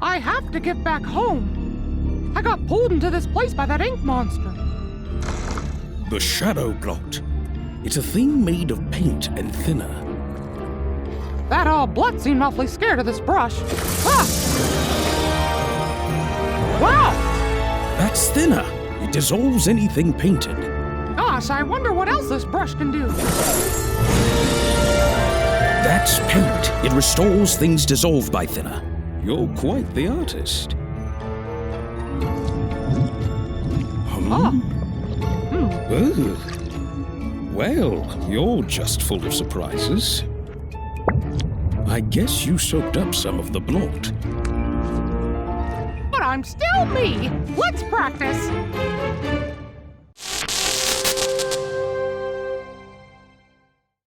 I have to get back home. I got pulled into this place by that ink monster. The shadow blot. It's a thing made of paint and thinner. That Blut seemed awfully scared of this brush. Ah! Wow! That's thinner. It dissolves anything painted. Gosh, I wonder what else this brush can do. That's paint. It restores things dissolved by thinner. You're quite the artist. Ooh. Well, you're just full of surprises. I guess you soaked up some of the blot. But I'm still me. Let's practice.